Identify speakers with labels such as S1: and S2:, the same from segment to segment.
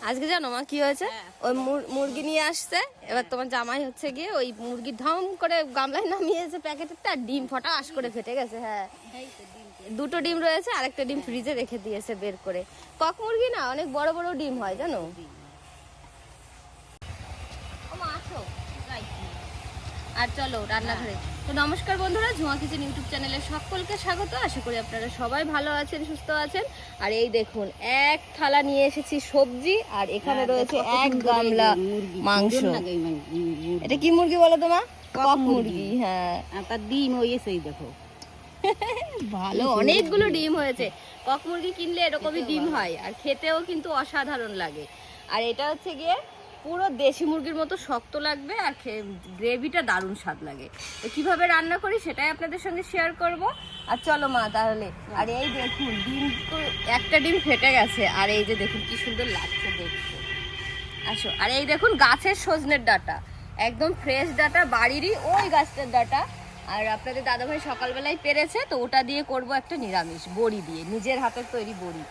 S1: আজকে জানো মা কি হয়েছে? ওই মুরগি নিয়ে আসছে, এবার তোমার জামাই হচ্ছে গিয়ে ওই মুরগি ধম করে গামলায় নামিয়েছে প্যাকেটেরটা, আর ডিম ফটাস করে ফেটে গেছে। হ্যাঁ, দুটো ডিম রয়েছে, আরেকটা ডিম ফ্রিজে রেখে দিয়েছে বের করে। কক মুরগি না অনেক বড় বড় ডিম হয় জানো। আর চলো রান্নাঘরে। তো নমস্কার বন্ধুরা, ঝুমা কিচেন ইউটিউব চ্যানেলে সকলকে স্বাগত। আশা করি আপনারা সবাই ভালো আছেন, সুস্থ আছেন। আর এই দেখুন, এক থালা নিয়ে এসেছি সবজি, আর এখানে রয়েছে এক গামলা মাংস। এটা কি মুরগি বলো তোমার? কক মুরগি। হ্যাঁ,
S2: তার ডিম হয়েছে দেখো,
S1: ভালো অনেকগুলো ডিম হয়েছে। কক মুরগি কিনলে এরকমই ডিম হয়, আর খেতেও কিন্তু অসাধারণ লাগে। আর এটা হচ্ছে গিয়ে পুরো দেশি মুরগির মতো শক্ত লাগবে, আর গ্রেভিটা দারুণ স্বাদ লাগে। তো কিভাবে রান্না করি সেটাই আপনাদের সঙ্গে শেয়ার করব। আর চলো মা তাহলে। আর এই দেখুন, ডিম একটা ডিম ফেটে গেছে, আর এই যে দেখুন কি সুন্দর লাগছে দেখতে। আসো। আর এই দেখুন গাছের সজনের ডাঁটা, একদম ফ্রেশ ডাঁটা, বাড়িরই ওই গাছটার ডাঁটা। আর আপনাদের দাদাভাই সকালবেলায় পেরেছে, তো ওটা দিয়ে করব একটা নিরামিষ, বড়ি দিয়ে, নিজের হাতের তৈরি বড়ি।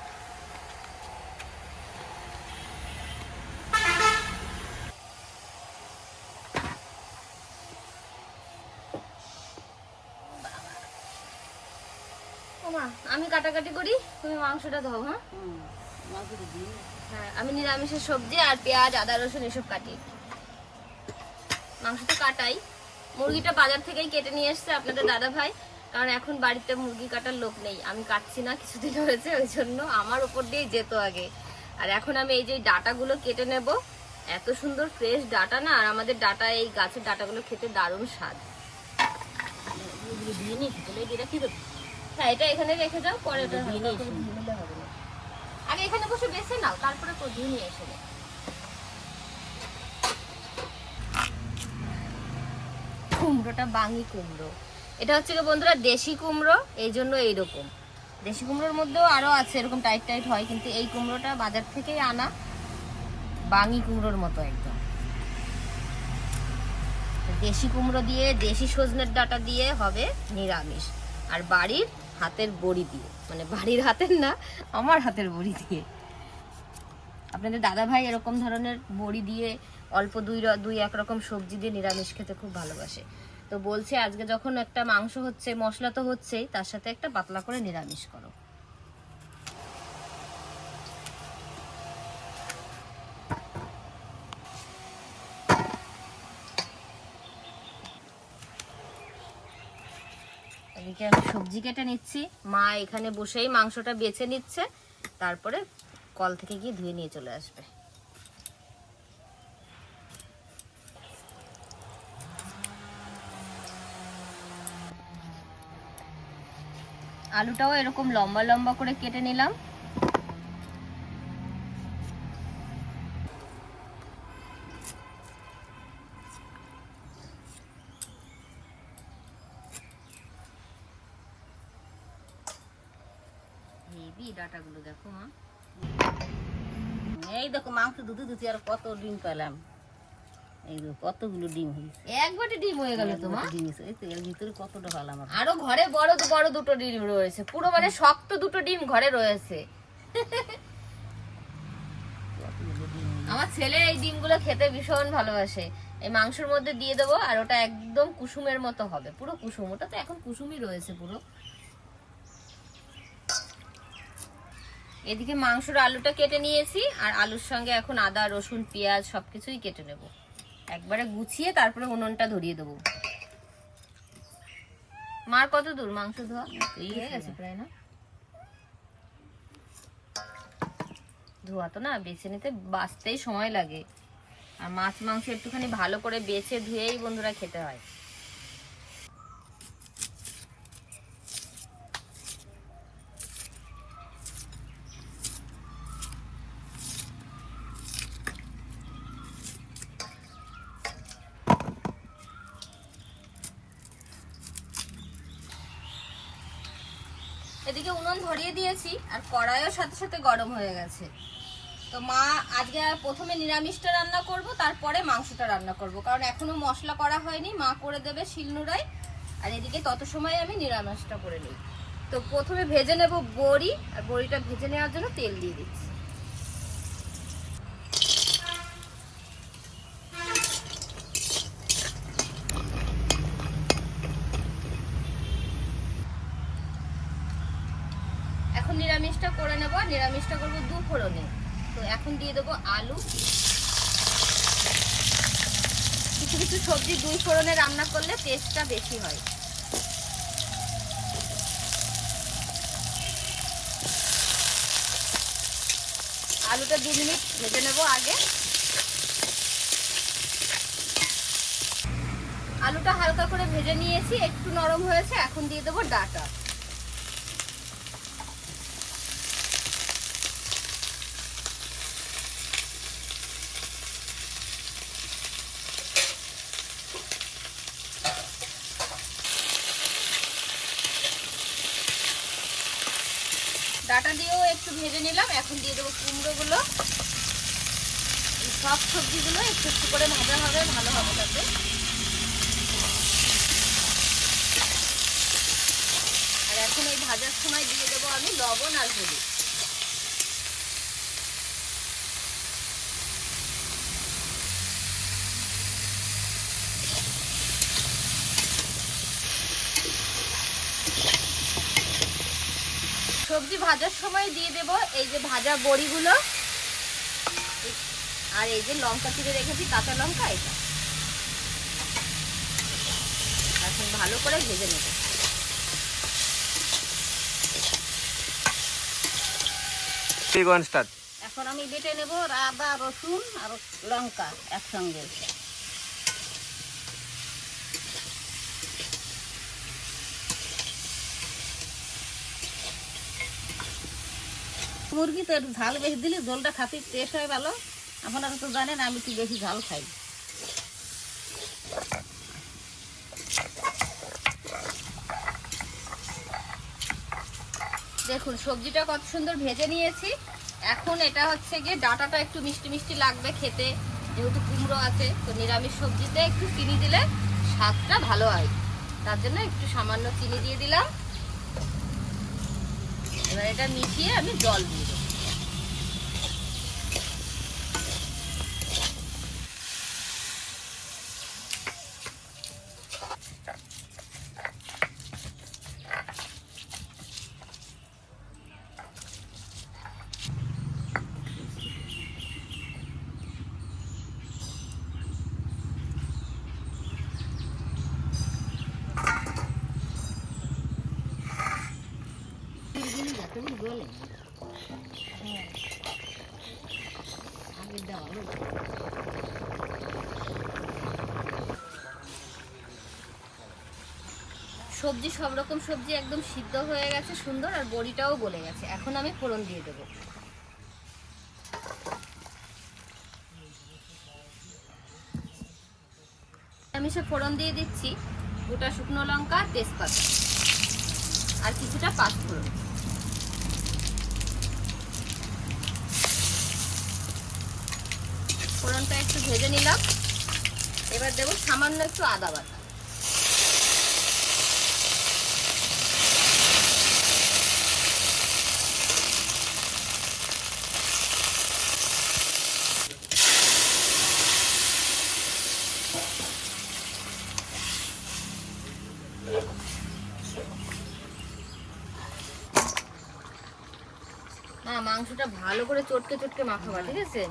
S1: আমি কাটাকাটি করি, তুমি মাংসটা দাও। হ্যাঁ, হ্যাঁ, আমি নিরামিষের সবজি আর পেঁয়াজ আদা রসুন এসব কাটি। মাংস তো কাটাই, মুরগিটা বাজার থেকেই কেটে নিয়ে এসছে আপনাদের দাদা ভাই, কারণ এখন বাড়িতে মুরগি কাটার লোক নেই। আমি কাটছি না, কিছুদিন হয়েছে, ওই জন্য আমার উপর দিয়ে যেত আগে। আর এখন আমি এই যে ডাটাগুলো কেটে নেব। এত সুন্দর ফ্রেশ ডাটা না, আর আমাদের ডাটা, এই গাছের ডাটাগুলো খেতে দারুণ স্বাদ। হ্যাঁ, এটা এখানে রেখে যাও, পরে হবে না। আগে এখানে বসে বেছে নাও, তারপরে ধুয়ে নিয়ে এসে নাও। কুমড়োটা বাঙি কুমড়ো, এটা হচ্ছে কি বন্ধুরা দেশি কুমড়ো, এই জন্য এইরকম। দেশি কুমড়োর মধ্যেও আরো আছে এরকম টাইট টাইট হয়, কিন্তু এই কুমড়োটা বাজার থেকেই আনা, বাঙি কুমড়োর মতো একদম। দেশি কুমড়ো দিয়ে, দেশি সজনের ডাঁটা দিয়ে হবে নিরামিষ, আর বাড়ির হাতের বড়ি দিয়ে, মানে বাড়ির হাতের না, আমার হাতের বড়ি দিয়ে। আপনাদের দাদা ভাই এরকম ধরনের বড়ি দিয়ে অল্প দুই এক রকম সবজি দিয়ে নিরামিষ খেতে খুব ভালোবাসে। তো বলছে আজকে যখন একটা মাংস হচ্ছে, মশলা তো হচ্ছেই, তার সাথে একটা পাতলা করে নিরামিষ করো। এদিকে আমি সবজি কেটে নিচ্ছি, মা এখানে বসেই মাংসটা বেছে নিচ্ছে, তারপরে কল থেকে গিয়ে ধুয়ে নিয়ে চলে আসবে। আলুটাও এরকম লম্বা লম্বা করে কেটে নিলাম। ডাটাগুলো দেখো মা,
S2: এই দেখো মাংস দুধে দুধে আর কত ডিম পেলাম। এই দেখো কতগুলো ডিম হয়েছে,
S1: একবারে ডিম হয়ে গেল তোমার।
S2: ডিম হয়েছে, এই তো এর ভিতরে কতটা পেলাম।
S1: আরো ঘরে বড় বড় দুটো ডিম রয়েছে, পুরো মানে শক্ত দুটো ডিম ঘরে রয়েছে। আমার ছেলে এই ডিমগুলো খেতে ভীষণ ভালোবাসে। এই মাংসের মধ্যে দিয়ে দেবো, আর ওটা একদম কুসুমের মতো হবে, পুরো কুসুম। ওটা তো এখন কুসুমই রয়েছে পুরো। এদিকে মাংসের আলুটা কেটে নিয়েছি, আর আলুর সঙ্গে এখন আদা রসুন পেঁয়াজ সবকিছুই কেটে নেব, একবারে গুছিয়ে তারপরে উনুনটা ধরিয়ে দেবো। মার কত দূর মাংস ধোয়া হয়ে গেছে প্রায় না? ধোয়া তো না, বেছে নিতে বাঁচতেই সময় লাগে, আর মাছ মাংস একটুখানি ভালো করে বেছে ধুয়েই বন্ধুরা খেতে হয়। এদিকে উনুন ধরিয়ে দিয়েছি, আর কড়াইও সাথে সাথে গরম হয়ে গেছে। তো মা আজকে প্রথমে নিরামিষটা রান্না করব, তারপরে মাংসটা রান্না করব, কারণ এখনো মশলা করা হয়নি, মা করে দেবে শিলনোড়ায়। আর এদিকে তত সময় আমি নিরামিষটা করে নিই। তো প্রথমে ভেজে নেব বড়ি, আর বড়িটা ভেজে নেওয়ার জন্য তেল দিয়ে দিচ্ছি। চেষ্টা করবো 2 ফোড়নে। তো এখন দিয়ে দেবো আলু। কিছু কিছু সবজি 2 ফোড়নে রান্না করলে টেস্টটা বেশি হয়। আলুটা 2 মিনিট ভেজে নেব আগে। আলুটা হালকা করে ভেজে নিয়েছি, একটু নরম হয়েছে। এখন দিয়ে দেবো ডাঁটা। ডাঁটা দিয়েও একটু ভেজে নিলাম। এখন দিয়ে দেবো কুমড়োগুলো। এই সব সবজিগুলো একটু একটু করে ভাজা হবে, ভালো হবে তাতে। আর এখন এই ভাজার সময় দিয়ে দেবো আমি লবণ আর হলুদ। সবজি ভাজার সময় দিয়ে দেব এই যে ভাজা বড়িগুলো, আর এই যে লঙ্কা চিড়ে রেখেছি কাঁচা লঙ্কা, এটা এখন ভালো করে ভেজে নেব।
S2: এখন আমি বেটে নেব আদা রসুন আর লঙ্কা একসঙ্গে। মুরগি তো একটু ঝাল বেশি দিলে ঝোলটা খাতে টেস্ট হয় ভালো। আপনারা তো জানেন আমি একটু বেশি ঝাল খাই।
S1: দেখুন সবজিটা কত সুন্দর ভেজে নিয়েছি। এখন এটা হচ্ছে গিয়ে ডাঁটাটা একটু মিষ্টি মিষ্টি লাগবে খেতে, যেহেতু কুমড়ো আছে। তো নিরামিষ সবজিতে একটু চিনি দিলে স্বাদটা ভালো হয়, তার জন্য একটু সামান্য চিনি দিয়ে দিলাম। এবার এটা মিশিয়ে আমি জল দিয়ে দেবো। সবজি সব রকম সবজি একদম সিদ্ধ হয়ে গেছে সুন্দর, আর বড়িটাও গলে গেছে। এখন আমি ফোড়ন দিয়ে দেবো। আমি সে ফোড়ন দিয়ে দিচ্ছি গোটা শুকনো লঙ্কা, তেজপাতা আর কিছুটা পাঁচফোড়ন। ফোড়নটা একটু ভেজে নিলাম। এবার দেবো সামান্য একটু আদা বাটা। মাংসটা ভালো করে চটকে চটকে মাখাবা, ঠিক আছে?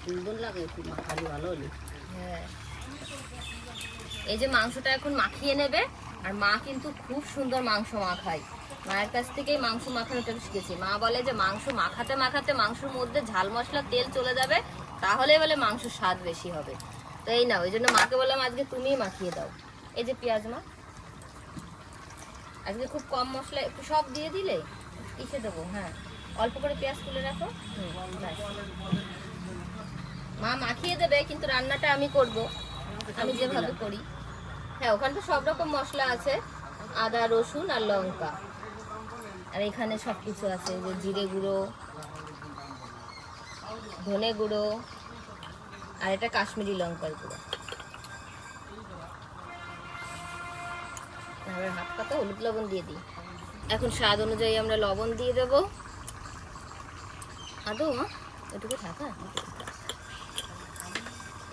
S2: সুন্দর লাগে একটু মাখালি ভালো হলে।
S1: হ্যাঁ, এই যে মাংসটা এখন মাখিয়ে নেবে। আর মা কিন্তু খুব সুন্দর মাংস মাখায়। মায়ের কাছ থেকেই মাংস মাখানোটা শিখেছি। মা বলে যে মাংস মাখাতে মাখাতে মাংসের মধ্যে ঝাল মশলা তেল চলে যাবে, তাহলে বলে মাংসের স্বাদ বেশি হবে। তো এই নাও, এই জন্য মাকে বললাম আজকে তুমিই মাখিয়ে দাও। এই যে পেঁয়াজ, মা আজকে খুব কম মশলা, একটু সব দিয়ে দিলে কিসে দেবো? হ্যাঁ, অল্প করে পেঁয়াজ তুলে রাখো। মা মাখিয়ে দেবে, কিন্তু রান্নাটা আমি করব, আমি যেভাবে করি। হ্যাঁ, ওখানে তো সব রকম মশলা আছে, আদা রসুন আর লঙ্কা। আর এখানে সব কিছু আছে, যে জিরে গুঁড়ো, ধনে গুঁড়ো, আর এটা কাশ্মীরি লঙ্কার গুঁড়ো। এবার হাত পাতা হলুদ লবণ দিয়ে দিই। এখন স্বাদ অনুযায়ী আমরা লবণ দিয়ে দেব। আদৌ মা এটুকু থাকা।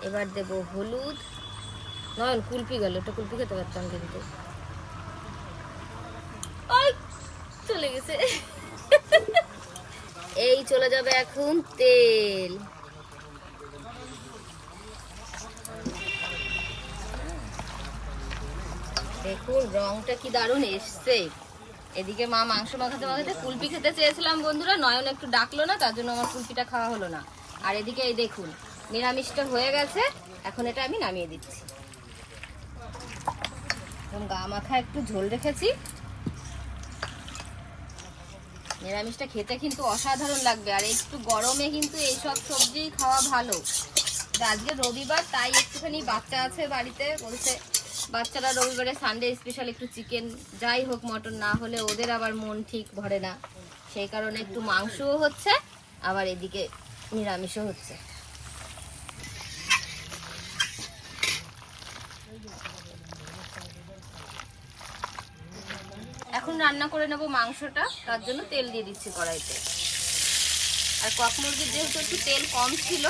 S1: এবার দেব হলুদ। নয়ন কুলপি গেল, এটা কুলপি খেতে পারতাম কিন্তু। ওই চলে গেছে। এই চলে যাবে এখন তেল। দেখুন রংটা কি দারুণ এসছে। এদিকে মা মাংস মাখাতে মাখাতে কুলপি খেতে চেয়েছিলাম বন্ধুরা, নয়ন একটু ডাকলো না, তার জন্য আমার কুলপিটা খাওয়া হলো না। আর এদিকে এই দেখুন নিরামিষটা হয়ে গেছে, এখন এটা আমি নামিয়ে দিচ্ছি। গা মাখা একটু ঝোল রেখেছি। নিরামিষটা খেতে কিন্তু অসাধারণ লাগবে, আর একটু গরমে কিন্তু এইসব সবজি খাওয়া ভালো। আজকে রবিবার, তাই একটুখানি বাচ্চা আছে বাড়িতে, বলছে বাচ্চারা রবিবারে সানডে স্পেশাল একটু চিকেন, যাই হোক মটন না হলে ওদের আবার মন ঠিক ভরে না, সেই কারণে একটু মাংসও হচ্ছে, আবার এদিকে নিরামিষও হচ্ছে। এখন রান্না করে নেব মাংসটা, তার জন্য তেল দিয়ে দিচ্ছি কড়াইতে। আর কক মুরগির যেহেতু একটু তেল কম ছিল,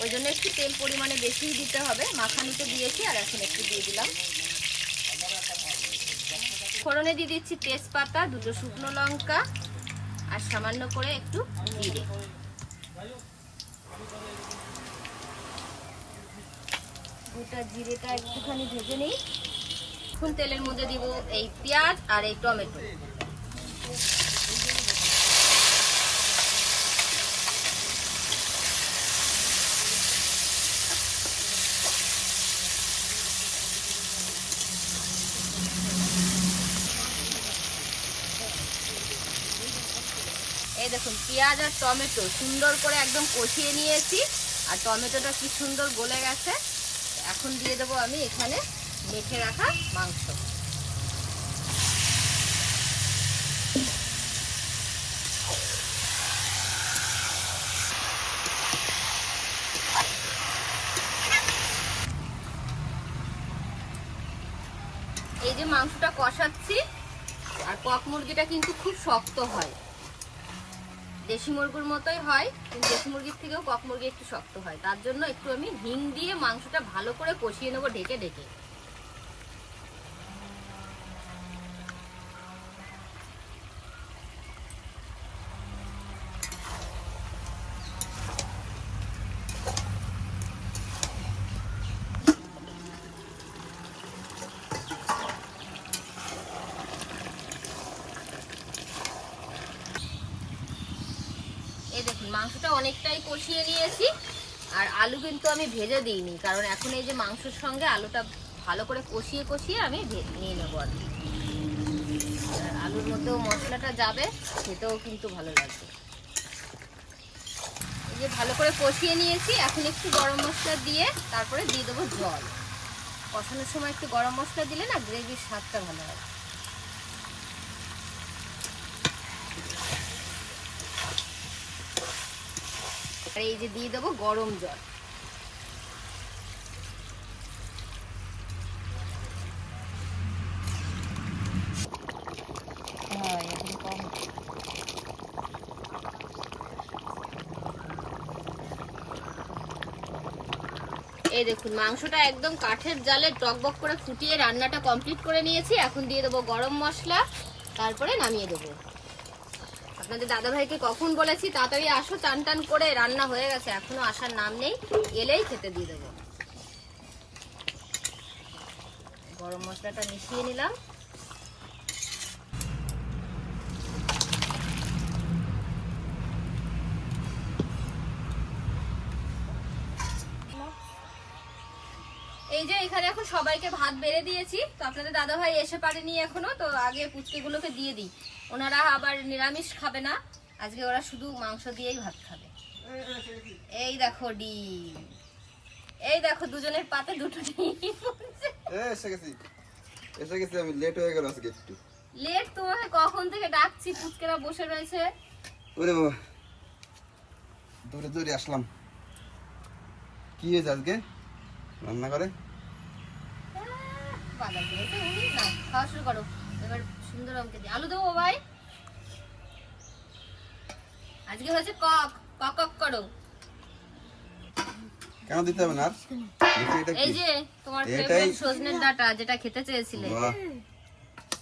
S1: ওই জন্য একটু তেল পরিমাণে বেশি দিতে হবে। মাখানিতে দিয়েছি, আর এখন একটু দিয়ে দিলাম। ফোড়নে দিয়ে দিচ্ছি তেজপাতা, 2টো শুকনো লঙ্কা, আর সামান্য করে একটু জিরে। গোটা জিরেটা একটুখানি ভেজে নিই। এখন তেলের মধ্যে দিব এই পেঁয়াজ আর এই টমেটো। এই দেখুন পেঁয়াজ আর টমেটো সুন্দর করে একদম কষিয়ে নিয়েছি, আর টমেটোটা কি সুন্দর গলে গেছে। এখন দিয়ে দেবো আমি এখানে মেখে রাখা মাংস। এই যে মাংসটা কষাচ্ছি, আর কক মুরগিটা কিন্তু খুব শক্ত হয়, দেশি মুরগির মতোই হয়, কিন্তু দেশি মুরগির থেকেও কক মুরগি একটু শক্ত হয়। তার জন্য একটু আমি হিং দিয়ে মাংসটা ভালো করে কষিয়ে নেবো ঢেকে ঢেকে। এই দেখুন মাংসটা অনেকটাই কষিয়ে নিয়েছি, আর আলু কিন্তু আমি ভেজে দিইনি, কারণ এখন এই যে মাংসের সঙ্গে আলুটা ভালো করে কষিয়ে কষিয়ে আমি নিয়ে নেবো। আর আলুর মধ্যেও মশলাটা যাবে, খেতেও কিন্তু ভালো লাগবে। এই যে ভালো করে কষিয়ে নিয়েছি, এখন একটু গরম মশলা দিয়ে তারপরে দিয়ে দেবো জল। কষানোর সময় একটু গরম মশলা দিলে না গ্রেভির স্বাদটা ভালো হয়। আর এই যে দিয়ে দেবো গরম জল। এখন কম। এই দেখুন মাংসটা একদম কাঠের জালে টকবক করে ফুটিয়ে রান্নাটা কমপ্লিট করে নিয়েছি। এখন দিয়ে দেবো গরম মশলা, তারপরে নামিয়ে দেবো। আপনাদের দাদাভাইকে কখন বলেছি তাড়াতাড়ি আসো, টান টান করে রান্না হয়ে গেছে, এখনো আসার নাম নেই, এলেই খেতে দিয়ে দেবো। গরম মশলাটা মিশিয়ে নিলাম। এই যে এখানে এখন সবাইকে ভাত বেড়ে দিয়েছি, তো আপনাদের দাদাভাই এসে পারেনি এখনো, তো আগে পুচকেগুলোকে দিয়ে দিই। ওনারা আবার নিরামিষ খাবে না, আজকে ওরা শুধু মাংস দিয়েই ভাত খাবে। এই দেখো ডিম, এই দেখো দুজনের পাতে 2টো ডিম।
S3: এসে গেছি আমি, লেট হয়ে গেল আজকে একটু।
S1: লেট? তোমাকে কখন থেকে ডাকছি, পুচকেরা বসে রয়েছে।
S3: ওরে বাবা, দৌড়ে দৌড়ে আসলাম। কি হয়েছে আজকে রান্না করে?
S1: বাজার করেছে উনি, না খাওয়া শুরু করো। এবার সুন্দর অঙ্কে দিই। আলু দেবো ভাই? আজকে হয়েছে কক, কক কক করো।
S3: কেন দিতে হবে না?
S1: এই যে তোমার ফেভারিট সজনের ডাঁটা, যেটা খেতে চেয়েছিলে।
S3: বাহ,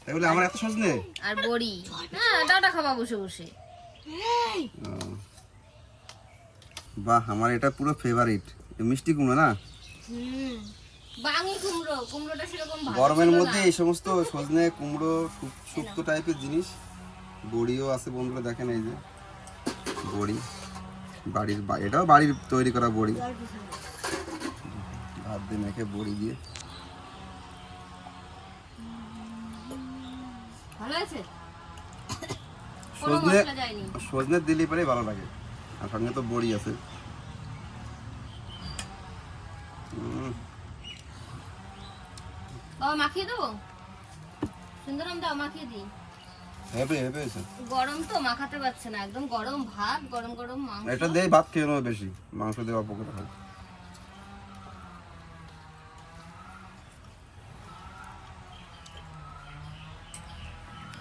S3: তাই বলে আমার এত সজনে
S1: আর বড়ি। হ্যাঁ ডাঁটা খাবা বসে বসে।
S3: বাহ, আমার এটা পুরো ফেভারিট। মিষ্টি কুমড়ো না?
S1: বাঙি কুমড়ো, কুমড়োটা সেরকম ভালো
S3: গরমের
S1: ছিল
S3: মধ্যে
S1: না।
S3: এই সমস্ত সজনে কুমড়ো শুক্তো টাইপের জিনিস। বড়িও আছে বন্ধুরা, দেখেন এই যে বড়ি, এটাও বাড়ির তৈরি করা বড়ি। ভাত দিয়ে মেখে বড়ি দিয়ে
S1: ভালো আছে, কোনো
S3: সজনে
S1: মশলা যায়নি।
S3: সজনে দিলে পরে ভালো লাগে, আর সঙ্গে তো বড়ি আছে।
S1: বাবা মাখিয়ে দেবো, সুন্দরম দাও মাখিয়ে দিই।
S3: হেভি হেভি আছে।
S1: গরম তো মাখাতে পারছে না, একদম গরম ভাত, গরম গরম মাংস।
S3: এটা দিয়ে ভাত খেয়ে নেবো বেশি, মাংস দিয়ে অল্প করে খাবো।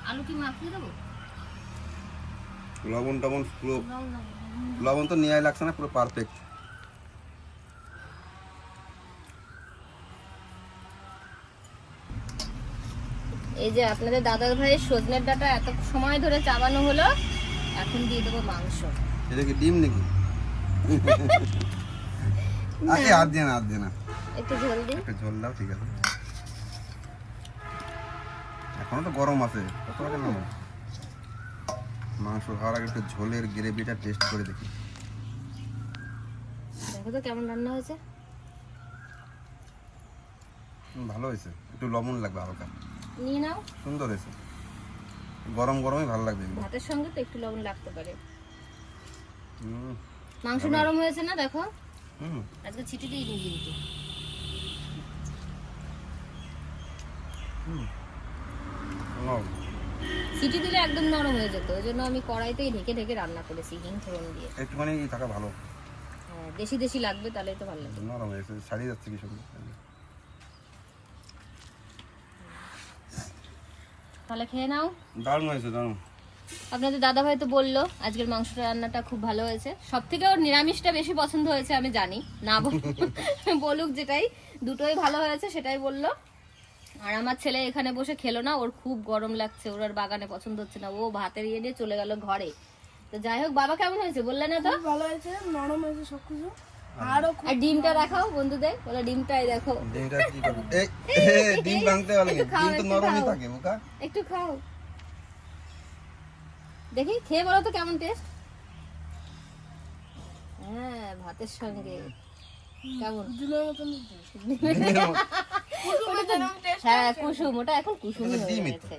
S1: আলু কি মাখিয়ে দেবো?
S3: লবণ টবণ পুরো, লবণ তো নিয়ে লাগছে না, পুরো পারফেক্ট।
S1: এই যে আপনাদের দাদার ভাইয়ের সজনের ডাঁটা এত সময় ধরে চাবানো হলো, এখন দিয়ে দেবো মাংস।
S3: এটা কি ডিম নাকি? আরে হাত দিয়ে না, হাত দিয়ে না,
S1: একটু ঝোল দিই।
S3: একটা ঝোল দাও, ঠিক আছে। এখনো তো গরম আছে, কত টাকা নেবো? মাংস খাওয়ার আগে একটু ঝোলের গ্রেভিটা টেস্ট করে দেখি।
S1: দেখো তো কেমন রান্না হয়েছে।
S3: ভালো হয়েছে, একটু লবণ লাগবে হালকা।
S1: নিয়ে নাও,
S3: সুন্দর হয়েছে, গরম গরমই ভালো লাগবে এগুলো।
S1: ভাতের সঙ্গে তো একটু লবণ লাগতে পারে।
S3: হুম,
S1: মাংস নরম হয়েছে না দেখো,
S3: হুম,
S1: আজকে ছিটি দিইনি কিন্তু।
S3: নরম।
S1: সিটি দিলে একদম নরম হয়ে যেত, ওই জন্য আমি কড়াইতেই ঢেকে ঢেকে রান্না করেছি হিং ফোড়ন দিয়ে।
S3: একটুখানি থাকা ভালো,
S1: হ্যাঁ, দেশি দেশি লাগবে তাহলে তো ভালো লাগবে।
S3: নরম হয়েছে, ছাড়িয়ে যাচ্ছে কি সুন্দর।
S1: তাহলে খেয়ে নাও।
S3: দারুণ হয়েছে, দারুণ।
S1: আপনাদের দাদা ভাই তো বললো আজকের মাংসটা রান্নাটা খুব ভালো হয়েছে। সব থেকে ওর নিরামিষটা বেশি পছন্দ হয়েছে, আমি জানি না বলুক যেটাই, দুটোই ভালো হয়েছে সেটাই বললো। আর আমার ছেলে এখানে বসে খেলো না, ওর খুব গরম লাগছে, ওর আর বাগানে পছন্দ হচ্ছে না, ও ভাতের ইয়ে নিয়ে চলে গেল ঘরে। তো যাই হোক, বাবা কেমন হয়েছে বললে না তো?
S4: ভালো হয়েছে, নরম হয়েছে সবকিছু।
S1: আর ডিমটা দেখাও বন্ধুদের, বলে ডিমটাই দেখো।
S3: ডিমটা কি করবে? এই ডিম ভাঙতে পারলে
S1: একটু খাও,
S3: ডিম তো
S1: একটু
S3: নরমই
S1: খাও।
S3: থাকে বোকা।
S1: একটু খাও দেখি, খেয়ে বলো তো কেমন টেস্ট। হ্যাঁ, ভাতের সঙ্গে কেমন?
S4: ডিমের মতন
S1: হ্যাঁ, কুসুম, ওটা এখন কুসুমই
S3: এটা
S1: হয়ে
S3: ডিমই তো।
S1: গেছে।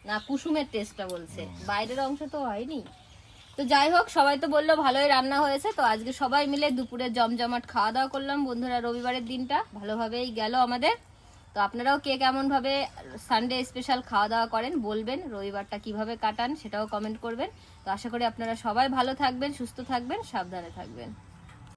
S1: না, কুসুমের টেস্টটা বলছে, বাইরের অংশ তো হয়নি। তো যাই হোক, সবাই তো বললো ভালোই রান্না হয়েছে। তো আজকে সবাই মিলে দুপুরে জমজমাট খাওয়া দাওয়া করলাম বন্ধুরা। রবিবারের দিনটা ভালোভাবেই গেল আমাদের। তো আপনারাও কে কেমন ভাবে সানডে স্পেশাল খাওয়া দাওয়া করেন বলবেন, রবিবারটা কিভাবে কাটান সেটাও কমেন্ট করবেন। তো আশা করি আপনারা সবাই ভালো থাকবেন, সুস্থ থাকবেন, সাবধানে থাকবেন।